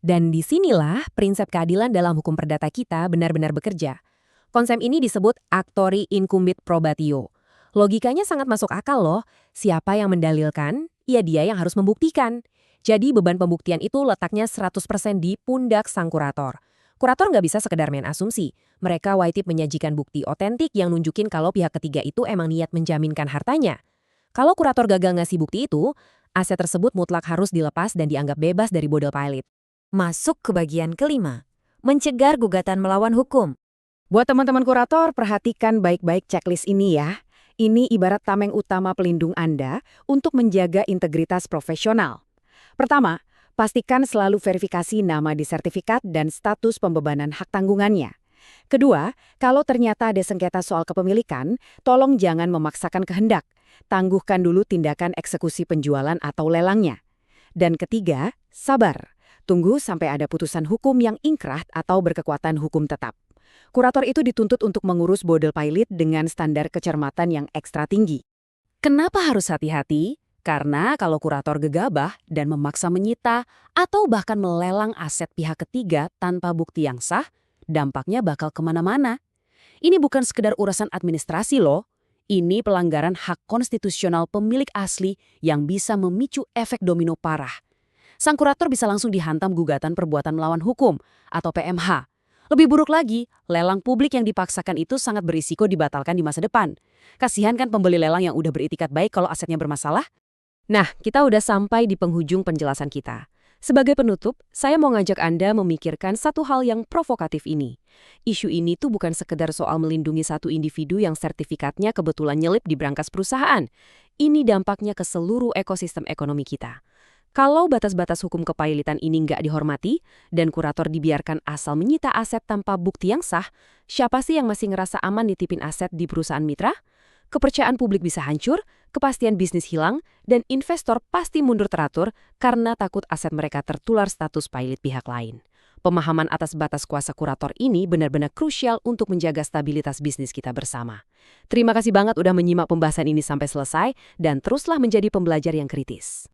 Dan disinilah prinsip keadilan dalam hukum perdata kita benar-benar bekerja. Konsep ini disebut actori incumbit probatio. Logikanya sangat masuk akal loh. Siapa yang mendalilkan, ya dia yang harus membuktikan. Jadi beban pembuktian itu letaknya 100% di pundak sang kurator. Kurator nggak bisa sekedar main asumsi. Mereka wajib menyajikan bukti otentik yang nunjukin kalau pihak ketiga itu emang niat menjaminkan hartanya. Kalau kurator gagal ngasih bukti itu, aset tersebut mutlak harus dilepas dan dianggap bebas dari bodel pilot. Masuk ke bagian kelima, mencegah gugatan melawan hukum. Buat teman-teman kurator, perhatikan baik-baik checklist ini ya. Ini ibarat tameng utama pelindung Anda untuk menjaga integritas profesional. Pertama, pastikan selalu verifikasi nama di sertifikat dan status pembebanan hak tanggungannya. Kedua, kalau ternyata ada sengketa soal kepemilikan, tolong jangan memaksakan kehendak. Tangguhkan dulu tindakan eksekusi penjualan atau lelangnya. Dan ketiga, sabar. Tunggu sampai ada putusan hukum yang ingkrah atau berkekuatan hukum tetap. Kurator itu dituntut untuk mengurus bodel pilot dengan standar kecermatan yang ekstra tinggi. Kenapa harus hati-hati? Karena kalau kurator gegabah dan memaksa menyita atau bahkan melelang aset pihak ketiga tanpa bukti yang sah, dampaknya bakal kemana-mana. Ini bukan sekedar urusan administrasi loh. Ini pelanggaran hak konstitusional pemilik asli yang bisa memicu efek domino parah. Sang kurator bisa langsung dihantam gugatan perbuatan melawan hukum atau PMH. Lebih buruk lagi, lelang publik yang dipaksakan itu sangat berisiko dibatalkan di masa depan. Kasihan kan pembeli lelang yang udah beritikat baik kalau asetnya bermasalah? Nah, kita udah sampai di penghujung penjelasan kita. Sebagai penutup, saya mau ngajak Anda memikirkan satu hal yang provokatif ini. Isu ini tuh bukan sekedar soal melindungi satu individu yang sertifikatnya kebetulan nyelip di brankas perusahaan. Ini dampaknya ke seluruh ekosistem ekonomi kita. Kalau batas-batas hukum kepailitan ini nggak dihormati dan kurator dibiarkan asal menyita aset tanpa bukti yang sah, siapa sih yang masih ngerasa aman nitipin aset di perusahaan mitra? Kepercayaan publik bisa hancur, kepastian bisnis hilang, dan investor pasti mundur teratur karena takut aset mereka tertular status pilot pihak lain. Pemahaman atas batas kuasa kurator ini benar-benar krusial untuk menjaga stabilitas bisnis kita bersama. Terima kasih banget udah menyimak pembahasan ini sampai selesai, dan teruslah menjadi pembelajar yang kritis.